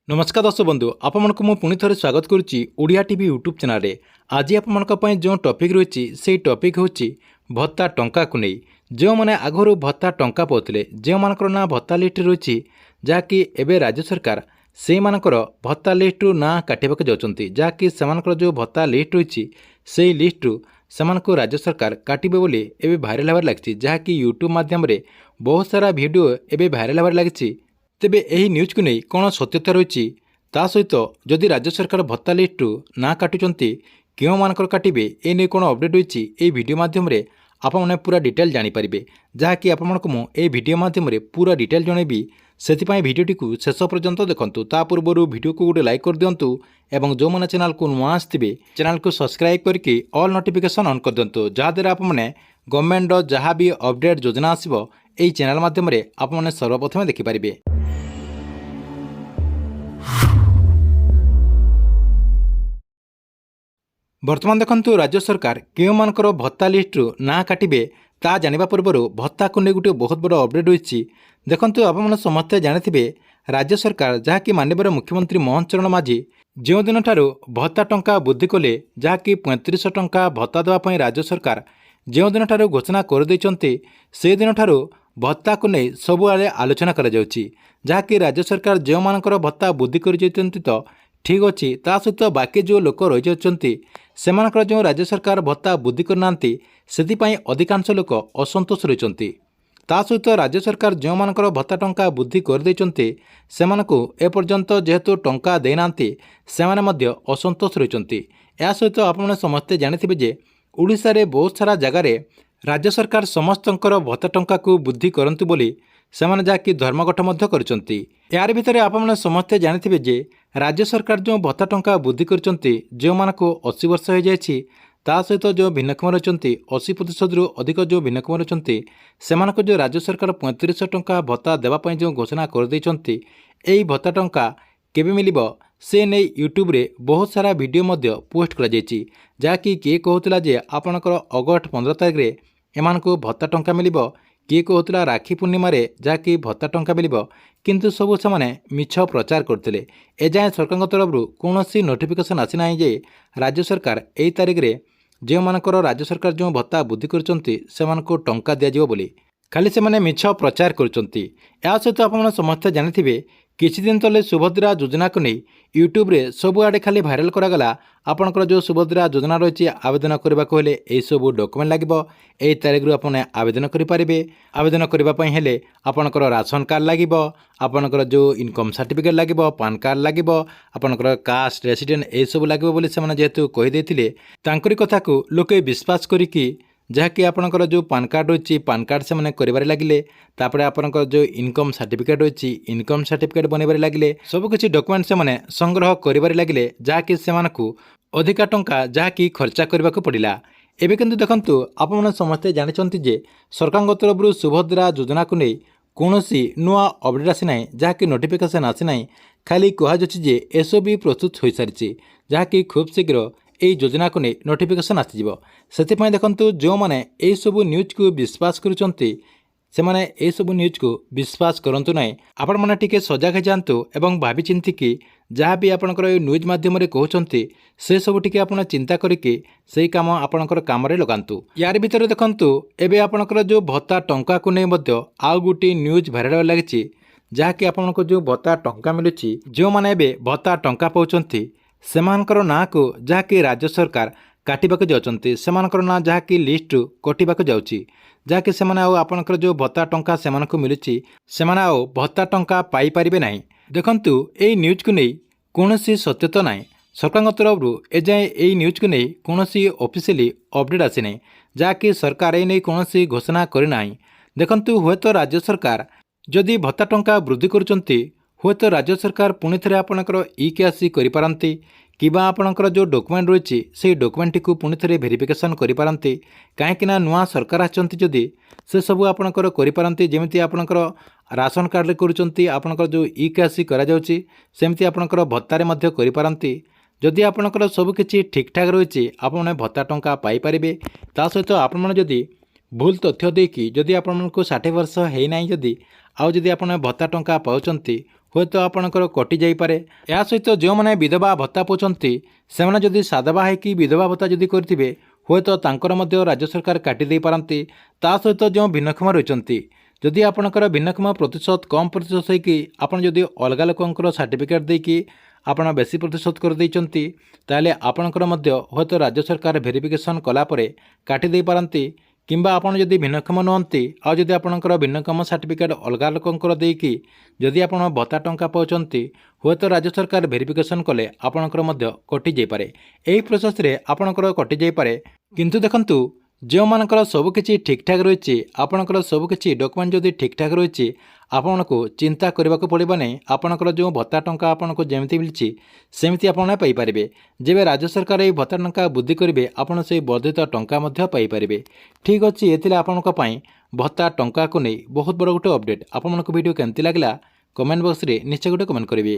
नमस्कार दर्शक बंधु आपको मु पुणी थे स्वागत करुच्ची ओडिया टीवी यूट्यूब चैनल आज आपण जो टॉपिक रही से टॉपिक हूँ भत्ता टंका को नहीं जो मैंने आगु भत्ता टंका पाते जो मानकर ना भत्ता लिस्ट रही जहाँकि एवं राज्य सरकार से मानकर भत्ता लिस्ट्रु ना काटवाक जाऊँच जहाँकि से जो भत्ता लिस्ट रही से लिस्ट्रु से राज्य सरकार काटवे बोली एवं भाइराल होबार लगी जहाँकि यूट्यूब मध्यम बहुत सारा वीडियो एवं भाइराल होबार लगी तेबे यही न्यूज को नहीं कौन सत्यता रही ता सहित जदि राज्य सरकार भत्ता लिस्ट्रु ना काटुंट क्यों मानकर काटे ए नहीं कौन अपडेट रही ये वीडियो मध्यम आपने पूरा डिटेल जानीपारे जहाँकि आपको ये वीडियो मध्यम पूरा डिटेल जनइबी से भिडियोटी को शेष पर्यंत देखूँ ता पूर्व वीडियो को गोटे लाइक कर दिंतु और जो मैंने चैनल को नुआ आसवे चैनल को सब्सक्राइब करके ऑल नोटिफिकेशन ऑन कर दिंतु जहाँद्वारा आपने गवर्नमेंट जहाँ भी अपडेट योजना आसो यही चैनल मध्यम आपने सर्वप्रथम देखिपारे। बर्तमान देखंतु राज्य सरकार क्यों मानकर भत्ता लिस्ट्रु ना काटवे ता जानिबा पूर्व भत्ता को नहीं गोटे बहुत बड़ अपडेट रही देखंतु आपने समस्ते जानिथिबे राज्य सरकार जहाँकि माननीय मुख्यमंत्री मोहन चरण माझी जो दिन ठारू भत्ता टंका वृद्धि कले जहाँकि 3500 टंका भत्ता देवाई राज्य सरकार जो दिन ठारू घोषणा कर देइचंती से दिन ठारू भत्ता को नहीं सबुआड़े आलोचना करा जाउची जहाँकि राज्य सरकार जो मानकर भत्ता वृद्धि कर तो ठीक अच्छी ता सहित बाकी जो लोक रही सेमानकर जो राज्य सरकार भत्ता वृद्धि करना से अधिकांश लोक असंतोष रही ता सहित राज्य सरकार जो मानकर भत्ता टंका वृद्धि कर एपर्यंत जेहेतु टंका देना से असंतोष रही या सहित आपने समस्ते जानिथिबे जे ओडिशा रे बहुत सारा जगार राज्य सरकार समस्तंकर भत्ता टंका को वृद्धि करंतु बोली सेमाने जाकि धर्मघट मध्य करचंती यार भितर आपने समस्ते जानिथिबे जे राज्य सरकार जो भत्ता टंका वृद्धि करचंती जो मानको 80 वर्ष हो जायछि ता सहित जो भिन्नक्षम रहिचंती 80% रु अधिक जो भिन्नक्षम रहिचंती सेमानको जो राज्य सरकार 3500 टंका भत्ता देवा पई जो घोषणा कर दैचंती एई भत्ता टंका केबे मिलिबो से नहीं यूट्यूब रे बहुत सारा वीडियो मध्य पोस्ट करा जायछि जाकि किए कहउतला जे आपनकर अगस्ट 15 तारिख रे एमानको भत्ता टंका मिलिबो किए कहूला राखी पूर्णिम जहाँकि भत्ता टंका मिल किंतु सबू से मिछ प्रचार करते एजाएं सरकार तरफ कौन नोटिफिकेशन आसीना जे राज्य सरकार यही तारिख में जो मानकर राज्य सरकार जो भत्ता वृद्धि कर टंका दिज्व बोली खाली से मिछ प्रचार कर सहित आप समस्ते जानिथिबे किछि दिन तले सुभद्रा योजना को नहीं यूट्यूब रे सबुआड़े खाली भाइराल करागला आपनकर जो सुभद्रा योजना रही आवेदन करने को यही सब डॉक्यूमेंट लगे यही तारिख आपने आवेदन करेंगे आवेदन करने हेले आपनकर राशन कार्ड लगे आपनकर जो इनकम सर्टिफिकेट लगे पान कार्ड लगे आपनकर कास्ट रेसिडेंट यही सब लगे बोली से जेहेतु कहीदे कथा को लोके विश्वास करिकी जहाँकि आपनकर जो पान कार्ड रही पान कार्ड से मैंने कर लगे तापर आपनकर जो इनकम सर्टिफिकेट रही इनकम सर्टिफिकेट बनबार लगे सबकिछि डॉक्यूमेंट से मैंने संग्रह कर लगे जहाँकि से अधिका टंका जहाँकि खर्चा करने को पड़ा एवं किंतु देखंतु आपने समस्ते जानते जे सरकार तरफ सुभद्रा योजना को नहीं कौन नुआ अपडेट आसीना जहाँकि नोटिफिकेशन आसीना खाली कहुच्छे एसओबी प्रस्तुत हो सारी जहाँकि खूब शीघ्र यही योजना को नहीं नोटिफिकेशन आसीजिवो सेथिपाई देखंतु जो माने यही सब न्यूज को विश्वास करुचंती से माने यही सब न्यूज को विश्वास करंतु नहीं आपण माने टिके सजग जांतु एवं भाभी चिंती कि जहाँ भी आपनकर न्यूज माध्यम रे कहउचंती से सब टिके आपण चिंता करिके सेही काम आपनकर काम रे लगांतु यार भीतर देखंतु एबे आपनकर जो भत्ता टंका को नहीं मध्य आउ गुटी न्यूज भाइराल लागिछि जहाँकि आपनको जो भत्ता टंका मिलुछि जो माने एबे भत्ता टंका पाउचंती सेमानकर ना को जहाँकि राज्य सरकार काटवाक जाउछंती सेमानकर ना जहाँकि लिस्ट कटिवाक जाउछि जहाँकि सेमाने आपनकर जो भत्ता टंका सेमानकु मिलुछि सेमाने आउ भत्ता टंका पाई परिबे नाही देखंतु एई न्यूज को नहीं कोनोसी सत्यता नाही सरकार तरफ एजाएं एई न्यूज को नहीं कोनोसी ऑफिशियली अपडेट आसी नाही जहाँकि सरकार ए नहीं कोनोसी घोषणा करि नाही देखंतु हुए तो राज्य सरकार जदि भत्ता टंका वृद्धि करुचंती हुए तो राज्य सरकार पुणी थे आपणकर ई केआसी करिपारंती किबा आपणकर जो डॉक्यूमेंट रही से डॉक्यूमेंट को पुणी थे वेरिफिकेशन करिपारंती कहीं नुआ सरकार आछंती जदि से सब आपणकर करिपारंती जेमिति आपणकर राशन कार्ड रे करूचंती आपणकर जो ई केआसी करा जाउची सेमिति आपणकर भत्ता रे मध्य करिपारंती जदि आपणकर सब किछि ठीक ठाक रही आपने भत्ता टंका पाई परिबे ता सहित आपण माने जदि भूल तथ्य देकी जदि आपनको 60 वर्ष है ना जदि आउ जदि आपण भत्ता टंका पाउचंती ହୁଏତ ଆପଣଙ୍କର କଟି ଯାଇପାରେ। ଏହା ସହିତ ଯେଉଁମାନେ ବିଧବା ଭତ୍ତା ପାଉଛନ୍ତି ସେମାନେ ଯଦି ସାଧବା ହେଇକି ବିଧବା ଭତ୍ତା ଯଦି କରିଥିବେ ହୁଏତ ତାଙ୍କର ମଧ୍ୟ ରାଜ୍ୟ ସରକାର କାଟି ଦେଇପାରନ୍ତି। ତା ସହିତ ଯେଉଁ ଭିନ୍ନକ୍ଷମ ରହିଛନ୍ତି ଯଦି ଆପଣଙ୍କର ଭିନ୍ନକ୍ଷମ ପ୍ରତିଶତ କମ୍ ପ୍ରତିଶତ ହେଇକି ଆପଣ ଯଦି ଅଲଗା ଲୋକଙ୍କର ସାର୍ଟିଫିକେଟ୍ ଦେଇକି ଆପଣ ବେଶୀ ପ୍ରତିଶତ କରିଦେଇଛନ୍ତି ତାହେଲେ ଆପଣଙ୍କର ମଧ୍ୟ ହୁଏତ ରାଜ୍ୟ ସରକାର ଭେରିଫିକେସନ୍ କଲାପରେ କାଟି ଦେଇପାରନ୍ତି। କିମ୍ବା ଆପଣ ଯଦି ଭିନ୍ନକ୍ଷମ ନୁହନ୍ତି ଆଉ ଯଦି ଆପଣଙ୍କର ଭିନ୍ନକ୍ଷମ ସାର୍ଟିଫିକେଟ୍ ଅଲଗା ଲୋକଙ୍କର ଦେଇକି ଯଦି ଆପଣ ଭତ୍ତା ଟଙ୍କା ପାଉଛନ୍ତି ହୁଏତ ରାଜ୍ୟ ସରକାର ଭେରିଫିକେସନ୍ କଲେ ଆପଣଙ୍କର ମଧ୍ୟ କଟିଯାଇପାରେ। ଏହି ପ୍ରୋସେସ୍ରେ ଆପଣଙ୍କର କଟିଯାଇପାରେ। କିନ୍ତୁ ଦେଖନ୍ତୁ ଯେଉଁମାନଙ୍କର ସବୁକିଛି ଠିକ୍ଠାକ୍ ରହିଛି ଆପଣଙ୍କର ସବୁକିଛି ଡକୁମେଣ୍ଟ ଯଦି ଠିକ୍ଠାକ୍ ରହିଛି ଆପଣଙ୍କୁ ଚିନ୍ତା କରିବାକୁ ପଡ଼ିବ ନାହିଁ। ଆପଣଙ୍କର ଯେଉଁ ଭତ୍ତା ଟଙ୍କା ଆପଣଙ୍କୁ ଯେମିତି ମିଳିଛି ସେମିତି ଆପଣ ପାଇପାରିବେ। ଯେବେ ରାଜ୍ୟ ସରକାର ଏହି ଭତ୍ତା ଟଙ୍କା ବୃଦ୍ଧି କରିବେ ଆପଣ ସେହି ବର୍ଦ୍ଧିତ ଟଙ୍କା ମଧ୍ୟ ପାଇପାରିବେ। ଠିକ୍ ଅଛି, ଏ ଥିଲା ଆପଣଙ୍କ ପାଇଁ ଭତ୍ତା ଟଙ୍କାକୁ ନେଇ ବହୁତ ବଡ଼ ଗୋଟେ ଅପଡେଟ୍। ଆପଣମାନଙ୍କୁ ଭିଡ଼ିଓ କେମିତି ଲାଗିଲା କମେଣ୍ଟ ବକ୍ସରେ ନିଶ୍ଚୟ ଗୋଟେ କମେଣ୍ଟ କରିବେ।